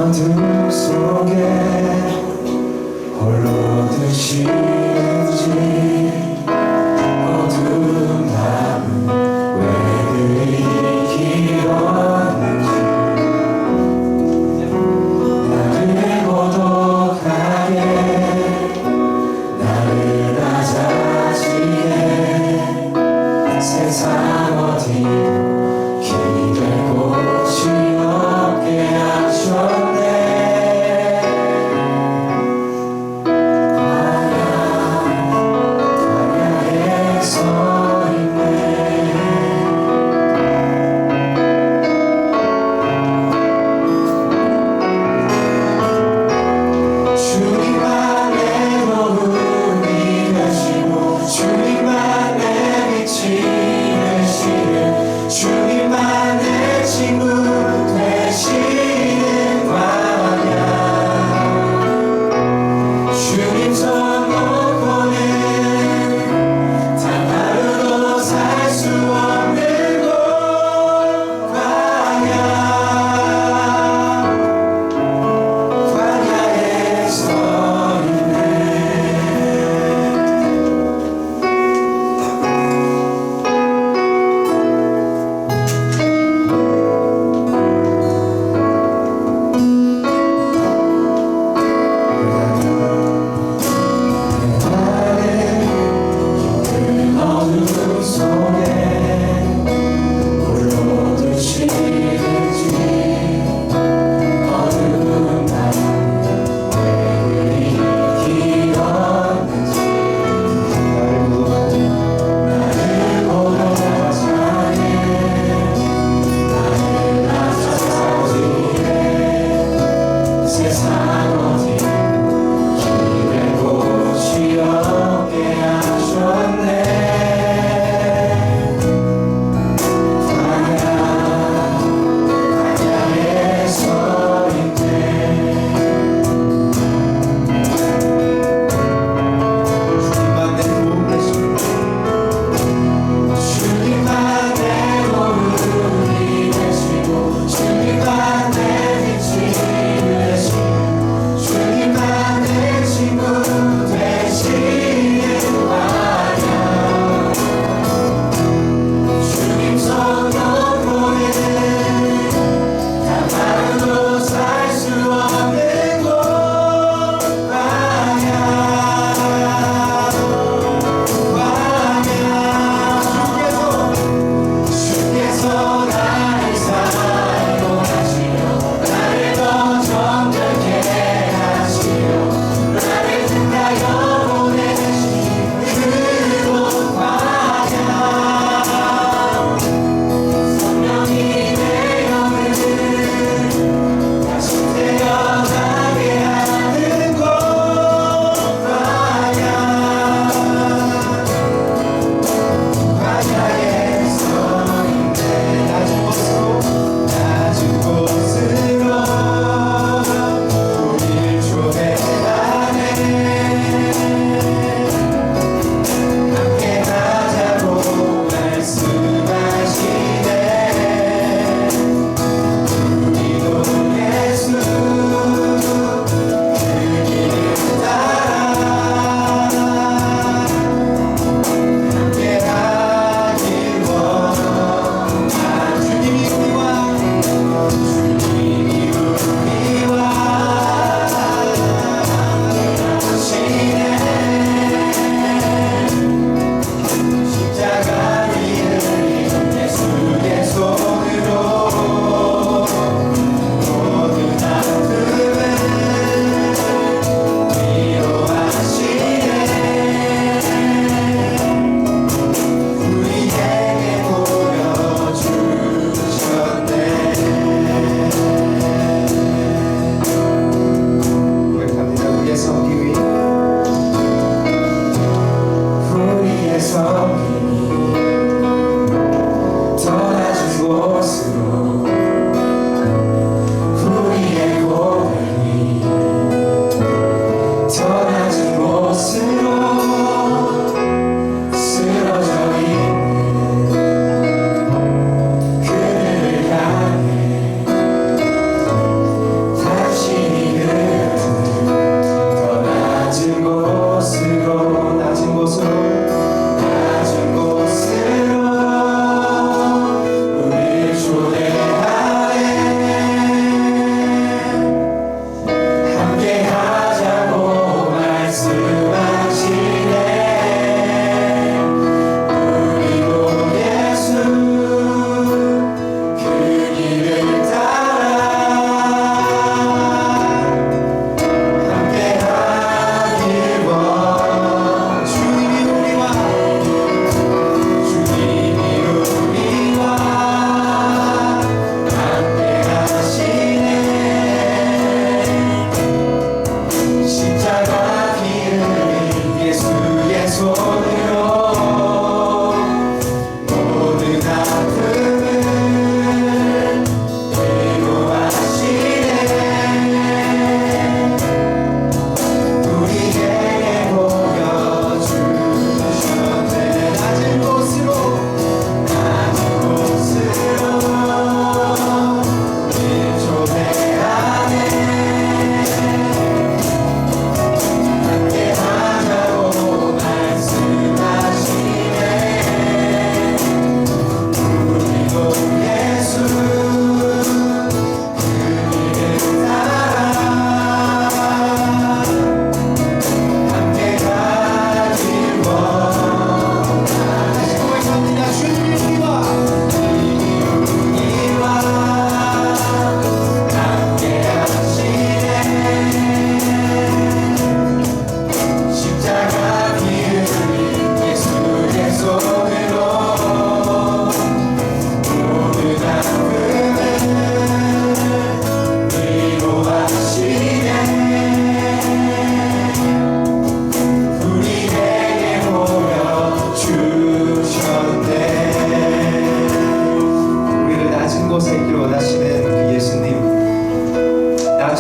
어둠 속에 홀로 드시는지 어두운 밤은 왜 그리 길었는지 나를 고독하게 나를 낮아지게 세상 어디도 기댈 곳이 없게 하셨네.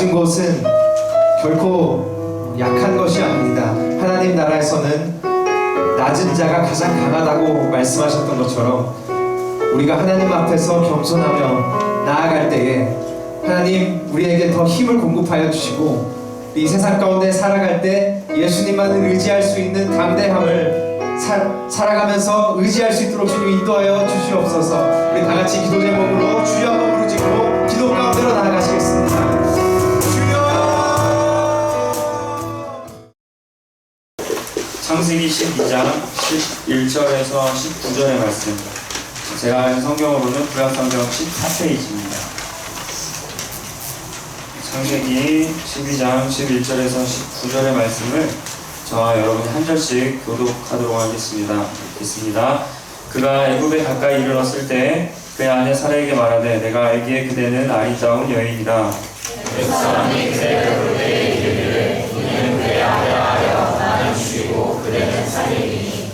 낮은 것은 결코 약한 것이 아닙니다. 하나님 나라에서는 낮은 자가 가장 강하다고 말씀하셨던 것처럼 우리가 하나님 앞에서 겸손하며 나아갈 때에 하나님 우리에게 더 힘을 공급하여 주시고 이 세상 가운데 살아갈 때 예수님만을 의지할 수 있는 담대함을 살아가면서 의지할 수 있도록 주님 인도하여 주시옵소서. 우리 다같이 기도 제목으로 주여 한번 부르짖고 기도 가운데로 나아가시겠습니다. 창세기 12장 11절에서 19절의 말씀, 제가 아는 성경으로는 구약성경 14페이지입니다. 창세기 12장 11절에서 19절의 말씀을 저와 여러분이 한 절씩 교독하도록 하겠습니다. 읽겠습니다. 그가 애굽에 가까이 이르렀을 때 그의 아내 사라에게 말하되 내가 알기에 그대는 아리따운 여인이다. 그 사람이 그대를 부르되 이르기를 이는 그의 아내라 하여 나는 죽이고 그대는 살리니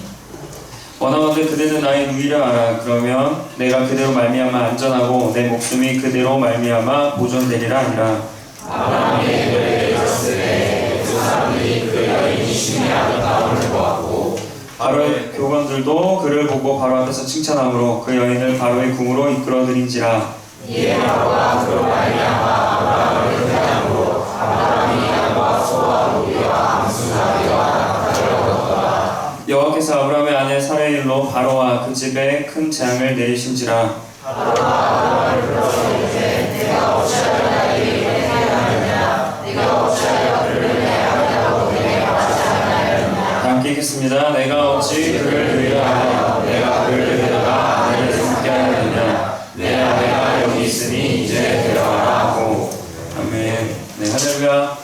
원하건대 그대는 나의 누이라 하라. 그러면 내가 그대로 말미암아 안전하고 내 목숨이 그대로 말미암아 보존되리라 하니라. 아브라함이 그에게 이르렀을 때 두 사람들이 그 여인이 심히 아름다움을 보았고 바로의 교관들도 그를 보고 바로 앞에서 칭찬함으로 그 여인을 바로의 궁으로 이끌어들인지라. 이에 바로가 그로 말미암아 아브라함을 회당으로 아브라함이 양과 소와 노비와 암수나비와 낙타를 얻었더라. 여호와께서 아브라함의 아내 사라의 일로 바로와 그 집에 큰 재앙을 내리신지라. 바로가 아브라함을 불러서 이르되 내가 어찌하여 나에게 이렇게 하였느냐 네가 어찌하여 그를 내 아내라고 내게 말하지 않았느냐. 함께 읽겠습니다. 내가 어찌 그를 누이라 하여 내가 그를 데려다가 아내를 삼게 하였느냐. 내 아내가 여기 있으니 이제 데려가라 하고. 아멘. 네, 할렐루야.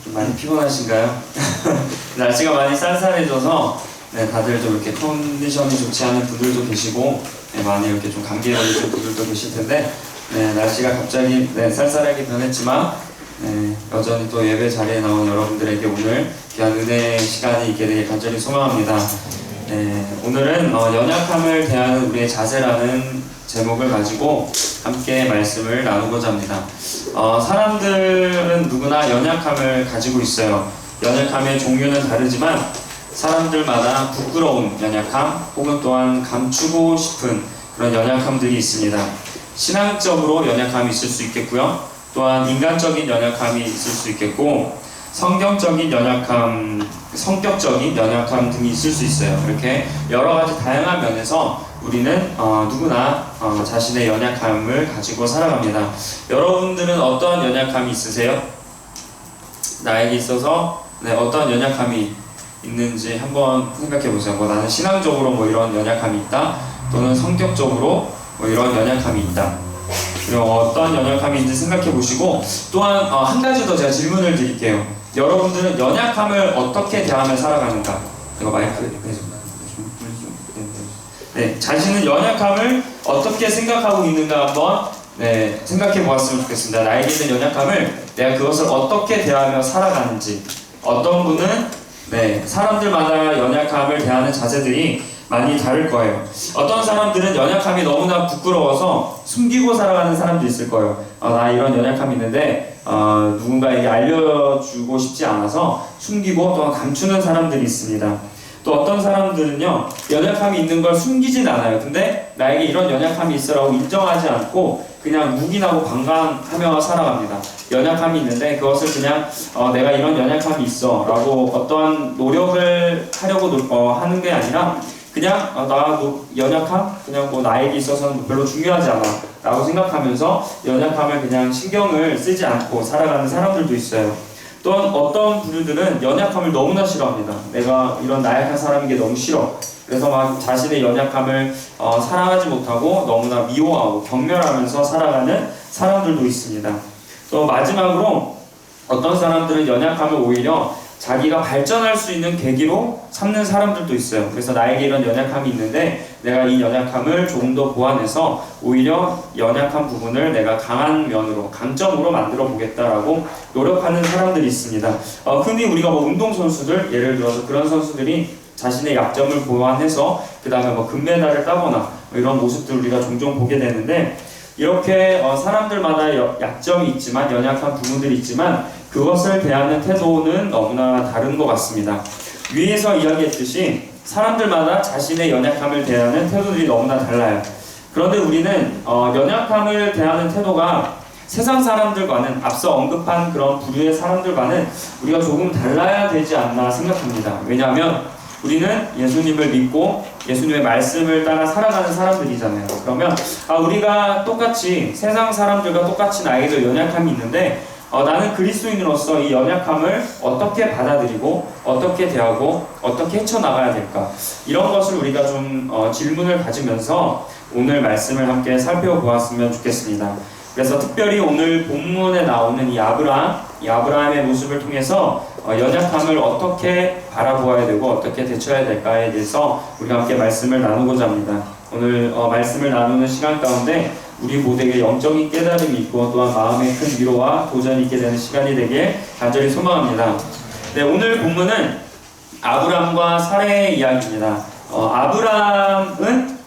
좀 많이 피곤하신가요? 날씨가 많이 쌀쌀해져서 다들 좀 이렇게 컨디션이 좋지 않은 분들도 계시고 많이 이렇게 좀 감기에 걸리신 분들도 계실 텐데 날씨가 갑자기 쌀쌀하게 변했지만 여전히 또 예배 자리에 나온 여러분들에게 오늘 귀한 은혜의 시간이 있게 되길 간절히 소망합니다. 오늘은 연약함을 대하는 우리의 자세라는 제목을 가지고 함께 말씀을 나누고자 합니다. 사람들은 누구나 연약함을 가지고 있어요. 연약함의 종류는 다르지만 사람들마다 부끄러운 연약함 혹은 또한 감추고 싶은 그런 연약함들이 있습니다. 신앙적으로 연약함이 있을 수 있겠고요. 또한 인간적인 연약함이 있을 수 있겠고 성격적인 연약함 등이 있을 수 있어요. 이렇게 여러 가지 다양한 면에서 우리는 누구나 자신의 연약함을 가지고 살아갑니다. 여러분들은 어떠한 연약함이 있으세요? 나에게 있어서 어떠한 연약함이 있는지 한번 생각해 보세요. 나는 신앙적으로 이런 연약함이 있다, 또는 성격적으로 이런 연약함이 있다. 그리고 어떤 연약함이 있는지 생각해 보시고, 또한 한 가지 더 제가 질문을 드릴게요. 여러분들은 연약함을 어떻게 대하며 살아가는가? 이거 마이크 자신은 연약함을 어떻게 생각하고 있는가 한번 생각해 보았으면 좋겠습니다. 나에게 있는 연약함을 내가 그것을 어떻게 대하며 살아가는지. 어떤 분은 사람들마다 연약함을 대하는 자세들이 많이 다를 거예요. 어떤 사람들은 연약함이 너무나 부끄러워서 숨기고 살아가는 사람도 있을 거예요. 나 이런 연약함이 있는데 누군가에게 알려주고 싶지 않아서 숨기고 또한 감추는 사람들이 있습니다. 또 어떤 사람들은요, 연약함이 있는 걸 숨기진 않아요. 근데 나에게 이런 연약함이 있어라고 인정하지 않고 그냥 묵인하고 방관하며 살아갑니다. 연약함이 있는데 그것을 그냥 내가 이런 연약함이 있어 라고 어떠한 노력을 하려고 하는 게 아니라 그냥 나 연약함? 그냥 나에게 있어서는 별로 중요하지 않아 라고 생각하면서 연약함을 그냥 신경을 쓰지 않고 살아가는 사람들도 있어요. 또한 어떤 분들은 연약함을 너무나 싫어합니다. 내가 이런 나약한 사람인 게 너무 싫어. 그래서 막 자신의 연약함을 사랑하지 못하고 너무나 미워하고 경멸하면서 살아가는 사람들도 있습니다. 또 마지막으로 어떤 사람들은 연약함을 오히려 자기가 발전할 수 있는 계기로 삼는 사람들도 있어요. 그래서 나에게 이런 연약함이 있는데 내가 이 연약함을 조금 더 보완해서 오히려 연약한 부분을 내가 강한 면으로, 강점으로 만들어 보겠다라고 노력하는 사람들이 있습니다. 흔히 우리가 운동선수들, 예를 들어서 그런 선수들이 자신의 약점을 보완해서 그 다음에 금메달을 따거나 이런 모습들을 우리가 종종 보게 되는데, 이렇게 사람들마다 약점이 있지만, 연약한 부분들이 있지만 그것을 대하는 태도는 너무나 다른 것 같습니다. 위에서 이야기했듯이 사람들마다 자신의 연약함을 대하는 태도들이 너무나 달라요. 그런데 우리는 연약함을 대하는 태도가 세상 사람들과는, 앞서 언급한 그런 부류의 사람들과는 우리가 조금 달라야 되지 않나 생각합니다. 왜냐하면 우리는 예수님을 믿고 예수님의 말씀을 따라 살아가는 사람들이잖아요. 그러면 우리가 똑같이 세상 사람들과 똑같이 나에게도 연약함이 있는데 나는 그리스도인으로서 이 연약함을 어떻게 받아들이고 어떻게 대하고 어떻게 헤쳐나가야 될까, 이런 것을 우리가 좀 질문을 가지면서 오늘 말씀을 함께 살펴보았으면 좋겠습니다. 그래서 특별히 오늘 본문에 나오는 이 아브라함의 모습을 통해서 연약함을 어떻게 바라보아야 되고 어떻게 대처해야 될까에 대해서 우리가 함께 말씀을 나누고자 합니다. 오늘 말씀을 나누는 시간 가운데 우리 모두에게 영적인 깨달음이 있고 또한 마음의 큰 위로와 도전이 있게 되는 시간이 되길 간절히 소망합니다. 네, 오늘 본문은 아브람과 사레의 이야기입니다. 아브람은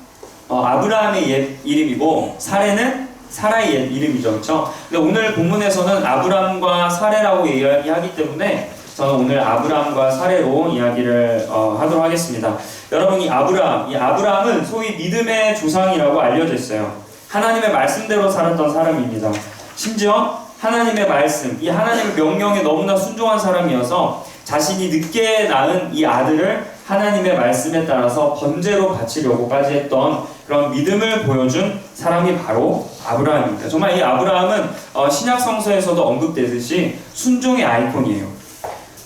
아브라함의 옛 이름이고 사레는 사라의 옛 이름이죠, 그렇죠? 근데 오늘 본문에서는 아브람과 사레라고 이야기하기 때문에 저는 오늘 아브람과 사레로 이야기를 하도록 하겠습니다. 여러분, 이 아브람은 소위 믿음의 조상이라고 알려져 있어요. 하나님의 말씀대로 살았던 사람입니다. 심지어 하나님의 말씀, 이 하나님의 명령에 너무나 순종한 사람이어서 자신이 늦게 낳은 이 아들을 하나님의 말씀에 따라서 번제로 바치려고까지 했던 그런 믿음을 보여준 사람이 바로 아브라함입니다. 정말 이 아브라함은 신약 성서에서도 언급되듯이 순종의 아이콘이에요.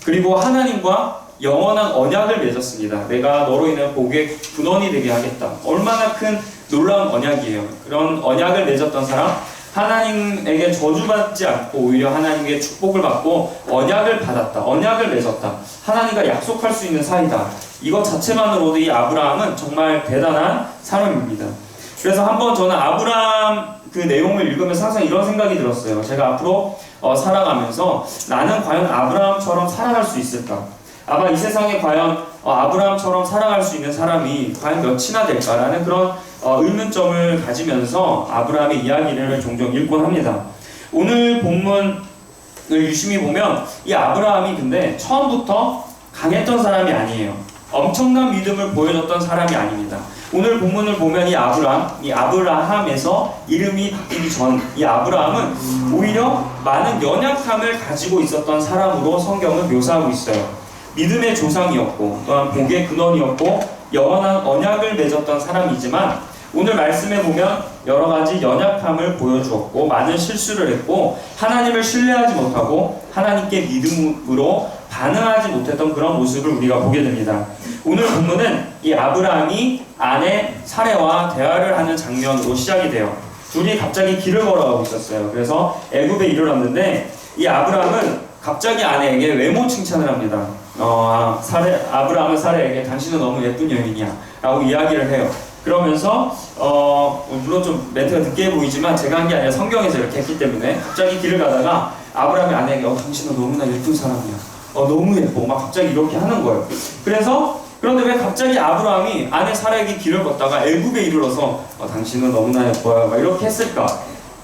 그리고 하나님과 영원한 언약을 맺었습니다. 내가 너로 인해 복의 근원이 되게 하겠다. 얼마나 큰 놀라운 언약이에요. 그런 언약을 맺었던 사람, 하나님에게 저주받지 않고 오히려 하나님에게 축복을 받고 언약을 받았다. 언약을 맺었다. 하나님과 약속할 수 있는 사이다. 이것 자체만으로도 이 아브라함은 정말 대단한 사람입니다. 그래서 한번 저는 아브라함 그 내용을 읽으면서 항상 이런 생각이 들었어요. 제가 앞으로 살아가면서 나는 과연 아브라함처럼 살아갈 수 있을까? 아마 이 세상에 과연 아브라함처럼 살아갈 수 있는 사람이 과연 몇이나 될까라는 그런 의문점을 가지면서 아브라함의 이야기를 종종 읽곤 합니다. 오늘 본문을 유심히 보면 이 아브라함이 근데 처음부터 강했던 사람이 아니에요. 엄청난 믿음을 보여줬던 사람이 아닙니다. 오늘 본문을 보면 이 아브라함에서 이름이 바뀌기 전 이 아브라함은 오히려 많은 연약함을 가지고 있었던 사람으로 성경은 묘사하고 있어요. 믿음의 조상이었고 또한 복의 근원이었고 영원한 언약을 맺었던 사람이지만 오늘 말씀에 보면 여러 가지 연약함을 보여주었고 많은 실수를 했고 하나님을 신뢰하지 못하고 하나님께 믿음으로 반응하지 못했던 그런 모습을 우리가 보게 됩니다. 오늘 본문은 이 아브라함이 아내 사레와 대화를 하는 장면으로 시작이 돼요. 둘이 갑자기 길을 걸어가고 있었어요. 그래서 애굽에 이르렀는데 이 아브라함은 갑자기 아내에게 외모 칭찬을 합니다. 아브라함은 사레에게 당신은 너무 예쁜 여인이야 라고 이야기를 해요. 그러면서 물론 좀 멘트가 느끼해 보이지만 제가 한 게 아니라 성경에서 이렇게 했기 때문에 갑자기 길을 가다가 아브라함이 아내에게 당신은 너무나 예쁜 사람이야. 너무 예뻐. 막 갑자기 이렇게 하는 거예요. 그런데 왜 갑자기 아브라함이 아내 사라에게 길을 걷다가 애굽에 이르러서 당신은 너무나 예뻐요. 막 이렇게 했을까?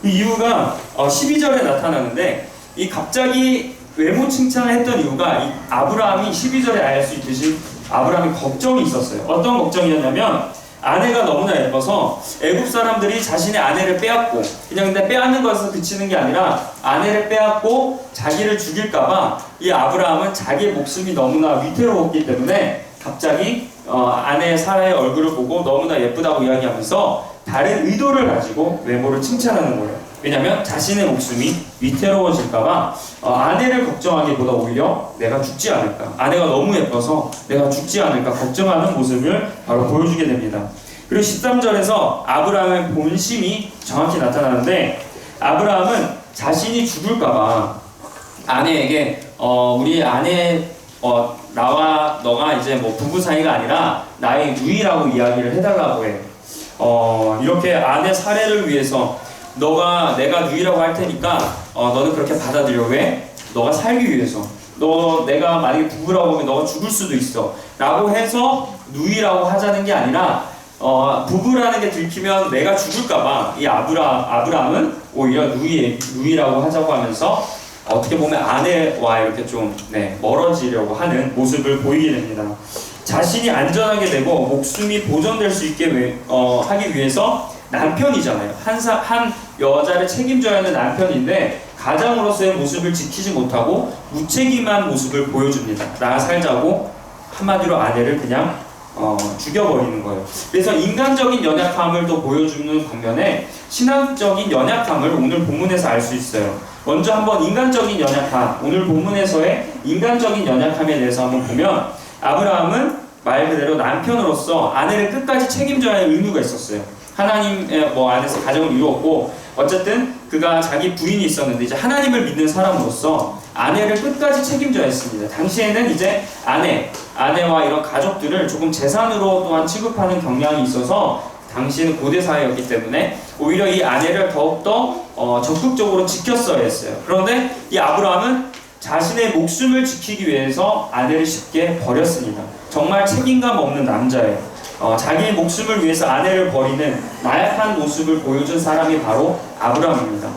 이 이유가 12절에 나타나는데 이 갑자기 외모 칭찬을 했던 이유가 이 아브라함이 12절에 알 수 있듯이 아브라함이 걱정이 있었어요. 어떤 걱정이었냐면 아내가 너무나 예뻐서 애굽 사람들이 자신의 아내를 빼앗고 그냥 근데 빼앗는 것에서 그치는 게 아니라 아내를 빼앗고 자기를 죽일까봐 이 아브라함은 자기의 목숨이 너무나 위태로웠기 때문에 갑자기 아내 사라의 얼굴을 보고 너무나 예쁘다고 이야기하면서 다른 의도를 가지고 외모를 칭찬하는 거예요. 왜냐하면 자신의 목숨이 위태로워질까봐 아내를 걱정하기보다 오히려 내가 죽지 않을까, 아내가 너무 예뻐서 내가 죽지 않을까 걱정하는 모습을 바로 보여주게 됩니다. 그리고 13절에서 아브라함의 본심이 정확히 나타나는데 아브라함은 자신이 죽을까봐 아내에게 우리 아내 나와 너가 이제 뭐 부부 사이가 아니라 나의 누이라고 이야기를 해달라고 해. 이렇게 아내 사례를 위해서 내가 누이라고 할 테니까 너는 그렇게 받아들여. 왜? 너가 살기 위해서. 내가 만약에 부부라고 하면 너가 죽을 수도 있어 라고 해서 누이라고 하자는 게 아니라 부부라는 게 들키면 내가 죽을까봐 이 아브라함은 오히려 누이라고 하자고 하면서 어떻게 보면 아내와 이렇게 좀 멀어지려고 하는 모습을 보이게 됩니다. 자신이 안전하게 되고 목숨이 보존될 수 있게 하기 위해서 남편이잖아요. 한 여자를 책임져야 하는 남편인데 가장으로서의 모습을 지키지 못하고 무책임한 모습을 보여줍니다. 나 살자고 한마디로 아내를 그냥 죽여버리는 거예요. 그래서 인간적인 연약함을 또 보여주는 반면에 신앙적인 연약함을 오늘 본문에서 알 수 있어요. 먼저 한번 인간적인 연약함, 오늘 본문에서의 인간적인 연약함에 대해서 한번 보면 아브라함은 말 그대로 남편으로서 아내를 끝까지 책임져야 할 의무가 있었어요. 하나님의 안에서 가정을 이루었고 어쨌든 그가 자기 부인이 있었는데 이제 하나님을 믿는 사람으로서 아내를 끝까지 책임져야 했습니다. 당시에는 이제 아내와 이런 가족들을 조금 재산으로 또한 취급하는 경향이 있어서 당시에는 고대 사회였기 때문에 오히려 이 아내를 더욱더 적극적으로 지켰어야 했어요. 그런데 이 아브라함은 자신의 목숨을 지키기 위해서 아내를 쉽게 버렸습니다. 정말 책임감 없는 남자예요. 자기의 목숨을 위해서 아내를 버리는 나약한 모습을 보여준 사람이 바로 아브라함입니다.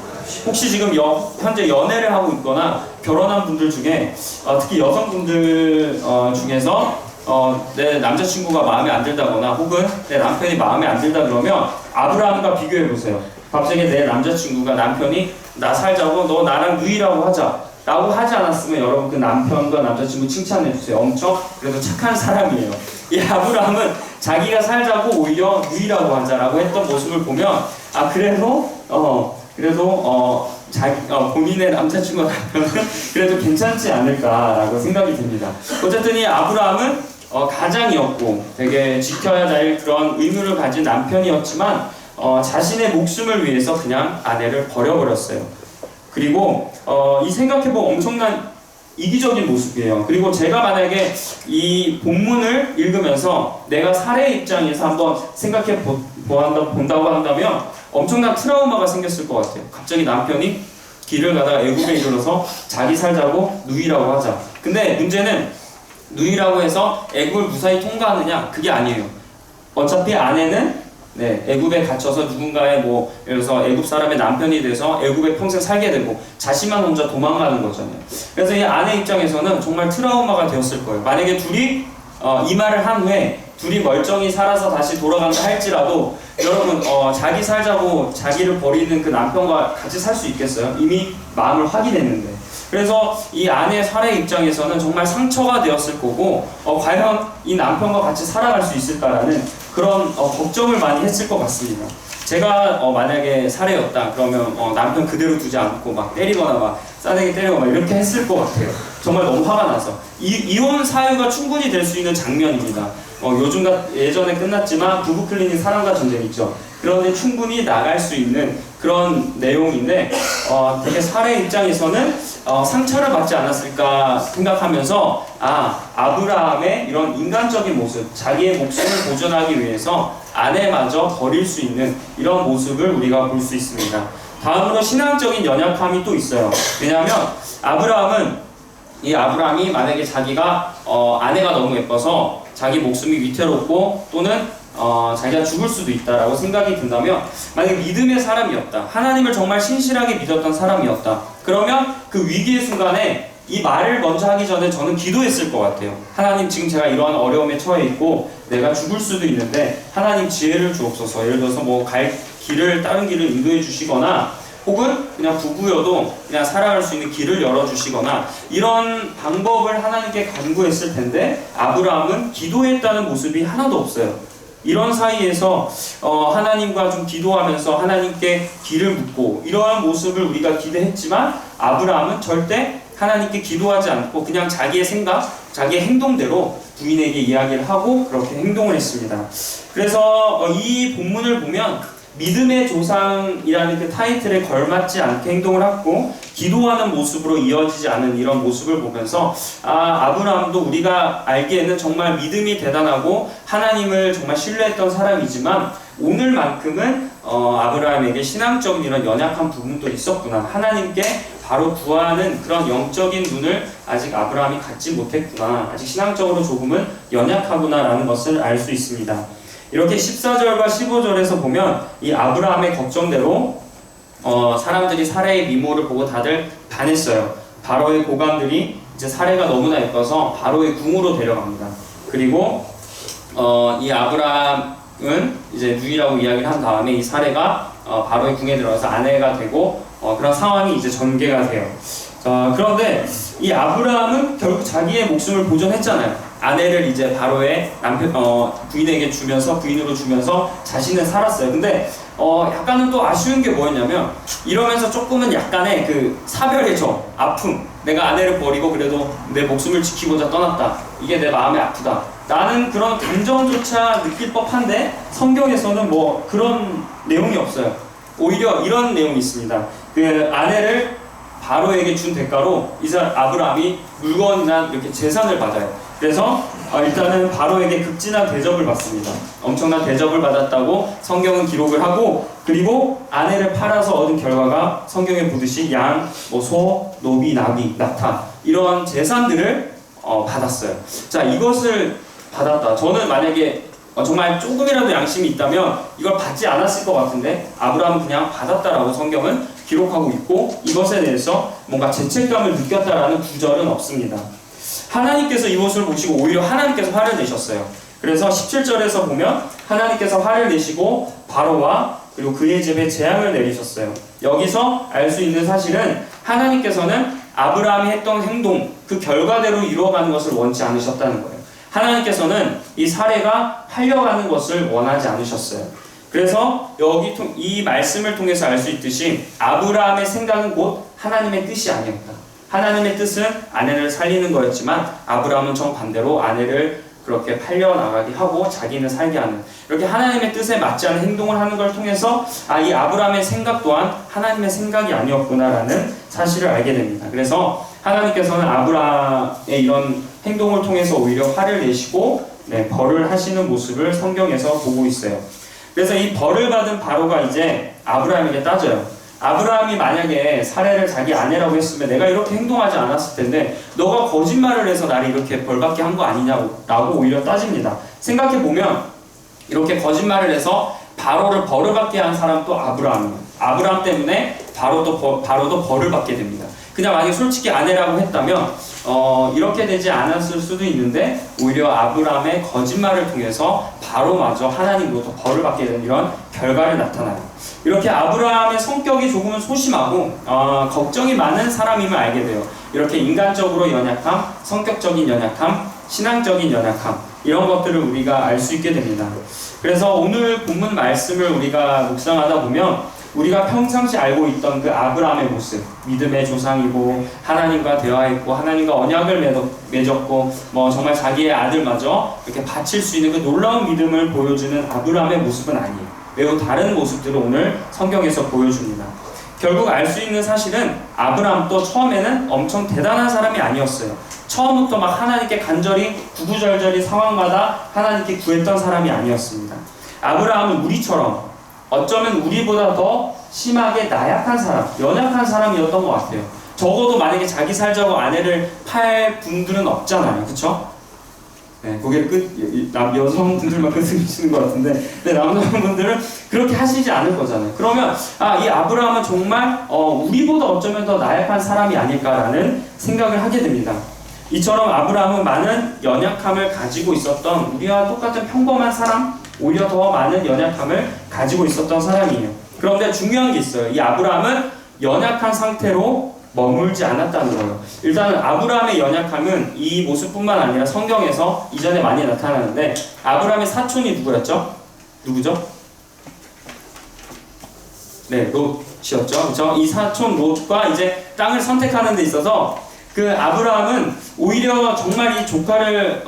혹시 지금 현재 연애를 하고 있거나 결혼한 분들 중에 특히 여성분들 중에서 내 남자친구가 마음에 안 들다거나 혹은 내 남편이 마음에 안 들다 그러면 아브라함과 비교해 보세요. 갑자기 내 남자친구가 남편이 나 살자고 너 나랑 누이라고 하자 라고 하지 않았으면 여러분 그 남편과 남자친구 칭찬해 주세요. 엄청 그래도 착한 사람이에요. 이 아브라함은 자기가 살자고 오히려 누이라고 하자라고 했던 모습을 보면 본인의 남자친구와 남편은 그래도 괜찮지 않을까라고 생각이 듭니다. 어쨌든 이 아브라함은 가장이었고 되게 지켜야 할 그런 의무를 가진 남편이었지만 자신의 목숨을 위해서 그냥 아내를 버려버렸어요. 그리고 이 생각해보면 엄청난 이기적인 모습이에요. 그리고 제가 만약에 이 본문을 읽으면서 내가 사례의 입장에서 한번 생각해 본다고 한다면 엄청난 트라우마가 생겼을 것 같아요. 갑자기 남편이 길을 가다가 애굽에 이르러서 자기 살자고 누이라고 하자. 근데 문제는 누이라고 해서 애굽을 무사히 통과하느냐? 그게 아니에요. 어차피 아내는 애굽에 갇혀서 누군가의 예를 들어서 애굽 사람의 남편이 돼서 애굽에 평생 살게 되고 자신만 혼자 도망가는 거잖아요. 그래서 이 아내 입장에서는 정말 트라우마가 되었을 거예요. 만약에 둘이 이 말을 한 후에 둘이 멀쩡히 살아서 다시 돌아간다 할지라도 여러분 자기 살자고 자기를 버리는 그 남편과 같이 살 수 있겠어요? 이미 마음을 확인했는데. 그래서 이 아내 사례 입장에서는 정말 상처가 되었을 거고 과연 이 남편과 같이 살아갈 수 있을까라는 그런 걱정을 많이 했을 것 같습니다. 제가 만약에 사례였다 그러면 남편 그대로 두지 않고 막 때리거나 막 싸대기 때리고 막 이렇게 했을 것 같아요. 정말 너무 화가 나서 이혼 사유가 충분히 될 수 있는 장면입니다. 요즘 예전에 끝났지만 부부 클리닉 사랑과 전쟁 있죠. 그런데 충분히 나갈 수 있는 그런 내용인데 되게 사례 입장에서는 상처를 받지 않았을까 생각하면서 아브라함의 이런 인간적인 모습, 자기의 목숨을 보존하기 위해서 아내마저 버릴 수 있는 이런 모습을 우리가 볼 수 있습니다. 다음으로 신앙적인 연약함이 또 있어요. 왜냐하면 아브라함이 만약에 자기가 아내가 너무 예뻐서 자기 목숨이 위태롭고 또는 자기가 죽을 수도 있다라고 생각이 든다면 만약에 믿음의 사람이었다, 하나님을 정말 신실하게 믿었던 사람이었다, 그러면 그 위기의 순간에 이 말을 먼저 하기 전에 저는 기도했을 것 같아요. 하나님, 지금 제가 이러한 어려움에 처해 있고 내가 죽을 수도 있는데 하나님 지혜를 주옵소서. 예를 들어서 다른 길을 인도해 주시거나 혹은 그냥 부부여도 그냥 살아갈 수 있는 길을 열어주시거나 이런 방법을 하나님께 간구했을 텐데 아브라함은 기도했다는 모습이 하나도 없어요. 이런 사이에서 하나님과 좀 기도하면서 하나님께 길을 묻고 이러한 모습을 우리가 기대했지만 아브라함은 절대 하나님께 기도하지 않고 그냥 자기의 생각, 자기의 행동대로 부인에게 이야기를 하고 그렇게 행동을 했습니다. 그래서 이 본문을 보면 믿음의 조상이라는 그 타이틀에 걸맞지 않게 행동을 하고 기도하는 모습으로 이어지지 않은 이런 모습을 보면서 아브라함도 우리가 알기에는 정말 믿음이 대단하고 하나님을 정말 신뢰했던 사람이지만 오늘만큼은 아브라함에게 신앙적인 이런 연약한 부분도 있었구나, 하나님께 바로 구하는 그런 영적인 눈을 아직 아브라함이 갖지 못했구나, 아직 신앙적으로 조금은 연약하구나 라는 것을 알 수 있습니다. 이렇게 14절과 15절에서 보면 이 아브라함의 걱정대로 사람들이 사레의 미모를 보고 다들 반했어요. 바로의 고관들이 이제 사레가 너무나 예뻐서 바로의 궁으로 데려갑니다. 그리고 이 아브라함은 이제 누이라고 이야기를 한 다음에 이 사레가 바로의 궁에 들어가서 아내가 되고 그런 상황이 이제 전개가 돼요. 그런데 이 아브라함은 결국 자기의 목숨을 보존했잖아요. 아내를 이제 바로의 남편 부인에게 주면서 부인으로 주면서 자신은 살았어요. 근데 약간은 또 아쉬운 게 뭐였냐면 이러면서 조금은 약간의 그 사별의 저 아픔, 내가 아내를 버리고 그래도 내 목숨을 지키고자 떠났다, 이게 내 마음이 아프다 라는 그런 감정조차 느낄 법한데 성경에서는 뭐 그런 내용이 없어요. 오히려 이런 내용이 있습니다. 그 아내를 바로에게 준 대가로 이제 아브라함이 물건이나 이렇게 재산을 받아요. 그래서 일단은 바로에게 극진한 대접을 받습니다. 엄청난 대접을 받았다고 성경은 기록을 하고, 그리고 아내를 팔아서 얻은 결과가 성경에 보듯이 양, 소, 노비, 나비, 낙타 이런 재산들을 받았어요. 자, 이것을 받았다. 저는 만약에 정말 조금이라도 양심이 있다면 이걸 받지 않았을 것 같은데 아브라함은 그냥 받았다라고 성경은 기록하고 있고, 이것에 대해서 뭔가 죄책감을 느꼈다라는 구절은 없습니다. 하나님께서 이 모습을 보시고 오히려 하나님께서 화를 내셨어요. 그래서 17절에서 보면 하나님께서 화를 내시고 바로와 그리고 그의 집에 재앙을 내리셨어요. 여기서 알 수 있는 사실은 하나님께서는 아브라함이 했던 행동, 그 결과대로 이루어가는 것을 원치 않으셨다는 거예요. 하나님께서는 이 사례가 팔려가는 것을 원하지 않으셨어요. 그래서 여기 이 말씀을 통해서 알 수 있듯이 아브라함의 생각은 곧 하나님의 뜻이 아니었다. 하나님의 뜻은 아내를 살리는 거였지만 아브라함은 정반대로 아내를 그렇게 팔려나가게 하고 자기는 살게 하는, 이렇게 하나님의 뜻에 맞지 않은 행동을 하는 걸 통해서 이 아브라함의 생각 또한 하나님의 생각이 아니었구나라는 사실을 알게 됩니다. 그래서 하나님께서는 아브라함의 이런 행동을 통해서 오히려 화를 내시고 벌을 하시는 모습을 성경에서 보고 있어요. 그래서 이 벌을 받은 바로가 이제 아브라함에게 따져요. 아브라함이 만약에 사레를 자기 아내라고 했으면 내가 이렇게 행동하지 않았을 텐데 너가 거짓말을 해서 나를 이렇게 벌받게 한 거 아니냐고 오히려 따집니다. 생각해보면 이렇게 거짓말을 해서 바로를 벌을 받게 한 사람도 아브라함이에요. 아브라함 때문에 바로도 벌을 받게 됩니다. 그냥 만약에 솔직히 아내라고 했다면 이렇게 되지 않았을 수도 있는데 오히려 아브라함의 거짓말을 통해서 바로마저 하나님으로부터 벌을 받게 되는 이런 결과를 나타나요. 이렇게 아브라함의 성격이 조금은 소심하고 걱정이 많은 사람임을 알게 돼요. 이렇게 인간적으로 연약함, 성격적인 연약함, 신앙적인 연약함, 이런 것들을 우리가 알 수 있게 됩니다. 그래서 오늘 본문 말씀을 우리가 묵상하다 보면 우리가 평상시 알고 있던 그 아브라함의 모습, 믿음의 조상이고 하나님과 대화했고 하나님과 언약을 맺었고 정말 자기의 아들마저 이렇게 바칠 수 있는 그 놀라운 믿음을 보여주는 아브라함의 모습은 아니에요. 매우 다른 모습들을 오늘 성경에서 보여줍니다. 결국 알 수 있는 사실은 아브라함도 처음에는 엄청 대단한 사람이 아니었어요. 처음부터 막 하나님께 간절히 구구절절히 상황마다 하나님께 구했던 사람이 아니었습니다. 아브라함은 우리처럼 어쩌면 우리보다 더 심하게 나약한 사람, 연약한 사람이었던 것 같아요. 적어도 만약에 자기 살자고 아내를 팔 분들은 없잖아요. 그쵸? 고개를 여성분들만 끄덕이시는 것 같은데, 남자분들은 그렇게 하시지 않을 거잖아요. 그러면 이 아브라함은 정말 우리보다 어쩌면 더 나약한 사람이 아닐까라는 생각을 하게 됩니다. 이처럼 아브라함은 많은 연약함을 가지고 있었던 우리와 똑같은 평범한 사람, 오히려 더 많은 연약함을 가지고 있었던 사람이에요. 그런데 중요한 게 있어요. 이 아브라함은 연약한 상태로 머물지 않았다는 거예요. 일단은 아브라함의 연약함은 이 모습뿐만 아니라 성경에서 이전에 많이 나타나는데, 아브라함의 사촌이 누구였죠? 누구죠? 롯이었죠. 그렇죠? 이 사촌 롯과 이제 땅을 선택하는 데 있어서 그 아브라함은 오히려 정말 이 조카를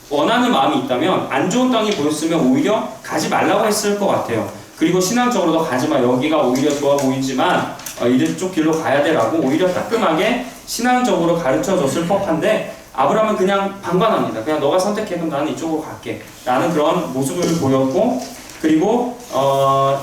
원하는 마음이 있다면 안 좋은 땅이 보였으면 오히려 가지 말라고 했을 것 같아요. 그리고 신앙적으로도 가지마, 여기가 오히려 좋아 보이지만 이쪽 길로 가야 돼라고 오히려 따끔하게 신앙적으로 가르쳐줬을 법한데, 아브라함은 그냥 방관합니다. 그냥 너가 선택해, 그럼 나는 이쪽으로 갈게 라는 그런 모습을 보였고, 그리고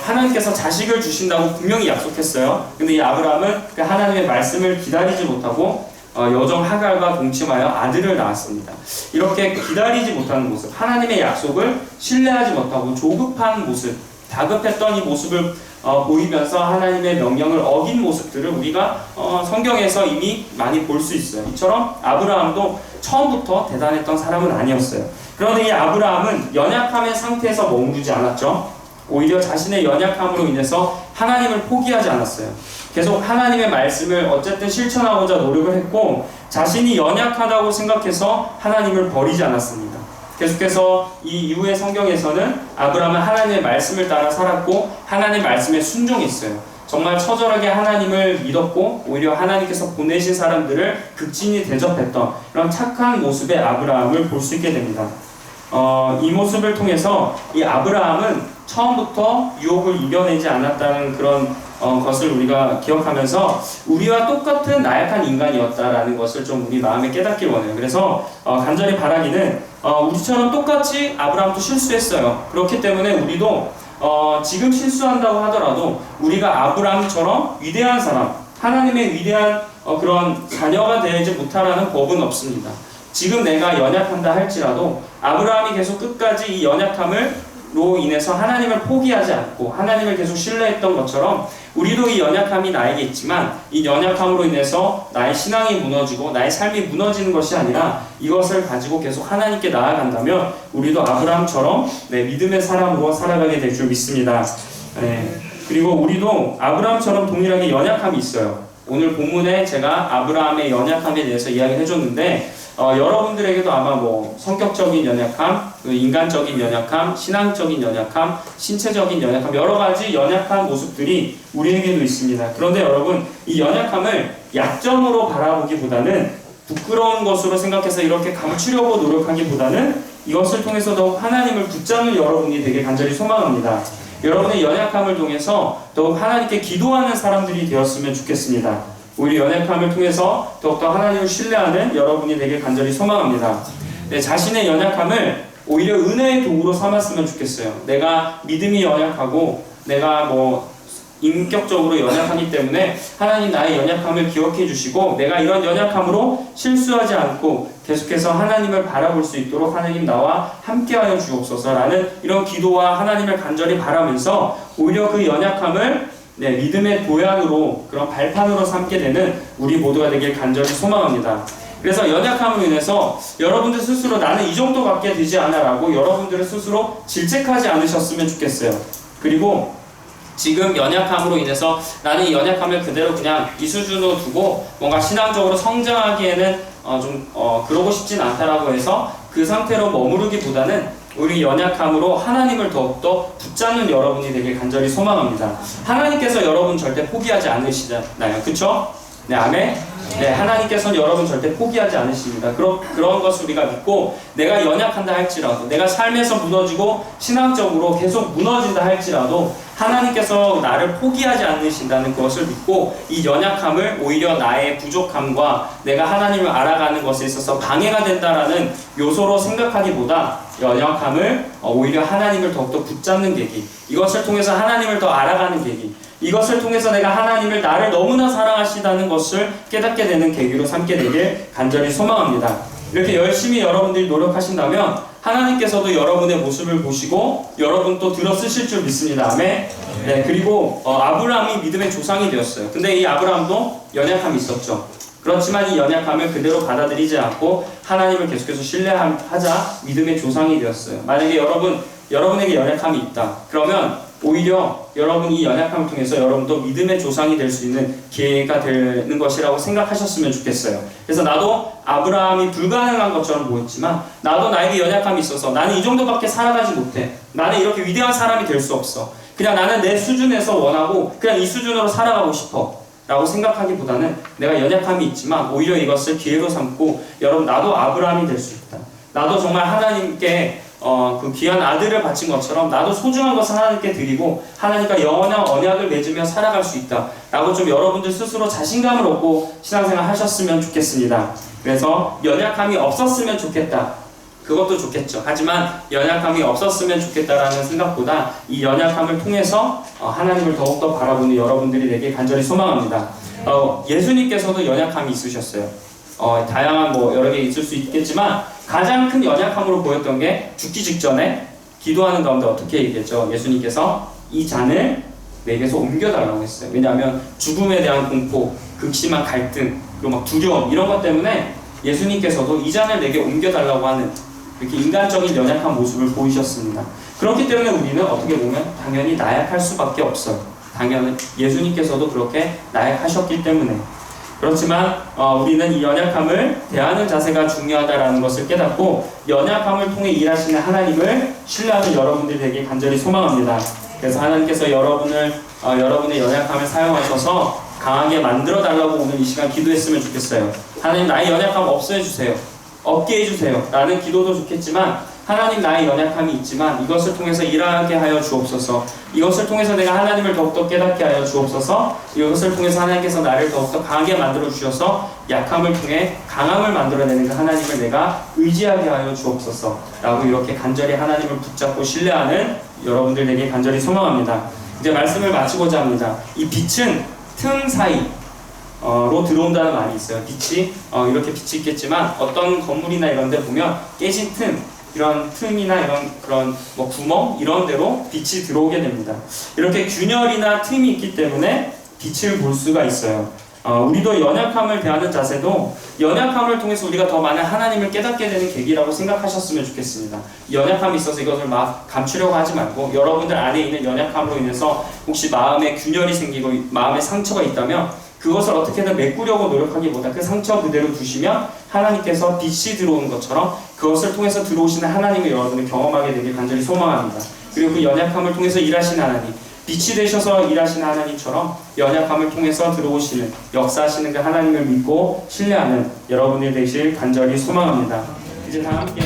하나님께서 자식을 주신다고 분명히 약속했어요. 근데 이 아브라함은 그 하나님의 말씀을 기다리지 못하고 여종 하갈과 동침하여 아들을 낳았습니다. 이렇게 기다리지 못하는 모습, 하나님의 약속을 신뢰하지 못하고 조급한 모습, 다급했던 이 모습을 보이면서 하나님의 명령을 어긴 모습들을 우리가 성경에서 이미 많이 볼 수 있어요. 이처럼 아브라함도 처음부터 대단했던 사람은 아니었어요. 그런데 이 아브라함은 연약함의 상태에서 머무르지 않았죠. 오히려 자신의 연약함으로 인해서 하나님을 포기하지 않았어요. 계속 하나님의 말씀을 어쨌든 실천하고자 노력을 했고, 자신이 연약하다고 생각해서 하나님을 버리지 않았습니다. 계속해서 이 이후의 성경에서는 아브라함은 하나님의 말씀을 따라 살았고 하나님의 말씀에 순종했어요. 정말 처절하게 하나님을 믿었고 오히려 하나님께서 보내신 사람들을 극진히 대접했던 이런 착한 모습의 아브라함을 볼 수 있게 됩니다. 이 모습을 통해서 이 아브라함은 처음부터 유혹을 이겨내지 않았다는 그런 것을 우리가 기억하면서 우리와 똑같은 나약한 인간이었다라는 것을 좀 우리 마음에 깨닫길 원해요. 그래서 간절히 바라기는 우리처럼 똑같이 아브라함도 실수했어요. 그렇기 때문에 우리도 지금 실수한다고 하더라도 우리가 아브라함처럼 위대한 사람, 하나님의 위대한 그런 자녀가 되지 못하라는 법은 없습니다. 지금 내가 연약한다 할지라도 아브라함이 계속 끝까지 이 연약함으로 인해서 하나님을 포기하지 않고 하나님을 계속 신뢰했던 것처럼 우리도 이 연약함이 나에게 있지만 이 연약함으로 인해서 나의 신앙이 무너지고 나의 삶이 무너지는 것이 아니라 이것을 가지고 계속 하나님께 나아간다면 우리도 아브라함처럼 믿음의 사람으로 살아가게 될 줄 믿습니다. 그리고 우리도 아브라함처럼 동일하게 연약함이 있어요. 오늘 본문에 제가 아브라함의 연약함에 대해서 이야기를 해줬는데 여러분들에게도 아마 성격적인 연약함, 인간적인 연약함, 신앙적인 연약함, 신체적인 연약함, 여러 가지 연약한 모습들이 우리에게도 있습니다. 그런데 여러분, 이 연약함을 약점으로 바라보기보다는 부끄러운 것으로 생각해서 이렇게 감추려고 노력하기보다는 이것을 통해서 더욱 하나님을 붙잡는 여러분이 되게 간절히 소망합니다. 여러분의 연약함을 통해서 더욱 하나님께 기도하는 사람들이 되었으면 좋겠습니다. 우리 연약함을 통해서 더욱더 하나님을 신뢰하는 여러분이 되길 간절히 소망합니다. 자신의 연약함을 오히려 은혜의 도구로 삼았으면 좋겠어요. 내가 믿음이 연약하고 내가 인격적으로 연약하기 때문에 하나님 나의 연약함을 기억해 주시고 내가 이런 연약함으로 실수하지 않고 계속해서 하나님을 바라볼 수 있도록 하나님 나와 함께하여 주옵소서라는 이런 기도와 하나님을 간절히 바라면서 오히려 그 연약함을 믿음의 도약으로 그런 발판으로 삼게 되는 우리 모두가 되길 간절히 소망합니다. 그래서 연약함으로 인해서 여러분들 스스로 나는 이 정도밖에 되지 않아 라고 여러분들을 스스로 질책하지 않으셨으면 좋겠어요. 그리고 지금 연약함으로 인해서 나는 이 연약함을 그대로 그냥 이 수준으로 두고 뭔가 신앙적으로 성장하기에는 그러고 싶진 않다라고 해서 그 상태로 머무르기보다는 우리 연약함으로 하나님을 더욱더 붙잡는 여러분이 되길 간절히 소망합니다. 하나님께서 여러분 절대 포기하지 않으시잖아요. 그쵸? 네, 아멘? 네, 하나님께서는 여러분 절대 포기하지 않으십니다. 그런 것을 우리가 믿고 내가 연약한다 할지라도 내가 삶에서 무너지고 신앙적으로 계속 무너진다 할지라도 하나님께서 나를 포기하지 않으신다는 것을 믿고 이 연약함을 오히려 나의 부족함과 내가 하나님을 알아가는 것에 있어서 방해가 된다라는 요소로 생각하기보다 연약함을 오히려 하나님을 더욱더 붙잡는 계기, 이것을 통해서 하나님을 더 알아가는 계기, 이것을 통해서 내가 하나님을 나를 너무나 사랑하시다는 것을 깨닫게 되는 계기로 삼게 되길 간절히 소망합니다. 이렇게 열심히 여러분들이 노력하신다면 하나님께서도 여러분의 모습을 보시고 여러분 또 들어쓰실 줄 믿습니다. 아멘. 네, 그리고 아브라함이 믿음의 조상이 되었어요. 근데 이 아브라함도 연약함이 있었죠. 그렇지만 이 연약함을 그대로 받아들이지 않고 하나님을 계속해서 신뢰하자 믿음의 조상이 되었어요. 만약에 여러분에게 연약함이 있다. 그러면 오히려 여러분이 이 연약함을 통해서 여러분도 믿음의 조상이 될 수 있는 기회가 되는 것이라고 생각하셨으면 좋겠어요. 그래서 나도 아브라함이 불가능한 것처럼 보였지만 나도 나에게 연약함이 있어서 나는 이 정도밖에 살아가지 못해. 나는 이렇게 위대한 사람이 될 수 없어. 그냥 나는 내 수준에서 원하고 그냥 이 수준으로 살아가고 싶어 라고 생각하기보다는 내가 연약함이 있지만 오히려 이것을 기회로 삼고 여러분 나도 아브라함이 될 수 있다. 나도 정말 하나님께 그 귀한 아들을 바친 것처럼 나도 소중한 것을 하나님께 드리고 하나님과 영원한 언약을 맺으며 살아갈 수 있다 라고 좀 여러분들 스스로 자신감을 얻고 신앙생활 하셨으면 좋겠습니다. 그래서 연약함이 없었으면 좋겠다, 그것도 좋겠죠. 하지만 연약함이 없었으면 좋겠다라는 생각보다 이 연약함을 통해서 하나님을 더욱더 바라보는 여러분들이 되길 간절히 소망합니다. 예수님께서도 연약함이 있으셨어요. 다양한 뭐 여러 개 있을 수 있겠지만 가장 큰 연약함으로 보였던 게 죽기 직전에 기도하는 가운데 어떻게 얘기했죠? 예수님께서 이 잔을 내게서 옮겨달라고 했어요. 왜냐하면 죽음에 대한 공포, 극심한 갈등, 그리고 막 두려움 이런 것 때문에 예수님께서도 이 잔을 내게 옮겨달라고 하는 이렇게 인간적인 연약한 모습을 보이셨습니다. 그렇기 때문에 우리는 어떻게 보면 당연히 나약할 수밖에 없어요. 당연히 예수님께서도 그렇게 나약하셨기 때문에. 그렇지만 우리는 이 연약함을 대하는 자세가 중요하다는 것을 깨닫고 연약함을 통해 일하시는 하나님을 신뢰하는 여러분들이 되길 간절히 소망합니다. 그래서 하나님께서 여러분의 연약함을 사용하셔서 강하게 만들어 달라고 오늘 이 시간 기도했으면 좋겠어요. 하나님 나의 연약함 없애 주세요. 없게 해주세요. 라는 기도도 좋겠지만 하나님 나의 약함이 있지만 이것을 통해서 일하게 하여 주옵소서. 이것을 통해서 내가 하나님을 더욱더 깨닫게 하여 주옵소서. 이것을 통해서 하나님께서 나를 더욱더 강하게 만들어 주셔서 약함을 통해 강함을 만들어내는 그 하나님을 내가 의지하게 하여 주옵소서 라고 이렇게 간절히 하나님을 붙잡고 신뢰하는 여러분들에게 간절히 소망합니다. 이제 말씀을 마치고자 합니다. 이 빛은 틈 사이 로 들어온다는 말이 있어요. 빛이 이렇게 빛이 있겠지만 어떤 건물이나 이런 데 보면 깨진 틈, 이런 틈이나 이런 그런 뭐 구멍 이런 데로 빛이 들어오게 됩니다. 이렇게 균열이나 틈이 있기 때문에 빛을 볼 수가 있어요. 우리도 연약함을 대하는 자세도 연약함을 통해서 우리가 더 많은 하나님을 깨닫게 되는 계기라고 생각하셨으면 좋겠습니다. 연약함이 있어서 이것을 막 감추려고 하지 말고 여러분들 안에 있는 연약함으로 인해서 혹시 마음에 균열이 생기고 마음에 상처가 있다면 그것을 어떻게든 메꾸려고 노력하기보다 그 상처 그대로 두시면 하나님께서 빛이 들어오는 것처럼 그것을 통해서 들어오시는 하나님을 여러분이 경험하게 되길 간절히 소망합니다. 그리고 그 연약함을 통해서 일하시는 하나님, 빛이 되셔서 일하시는 하나님처럼 연약함을 통해서 들어오시는 역사하시는 그 하나님을 믿고 신뢰하는 여러분이 되실 간절히 소망합니다. 이제 다 함께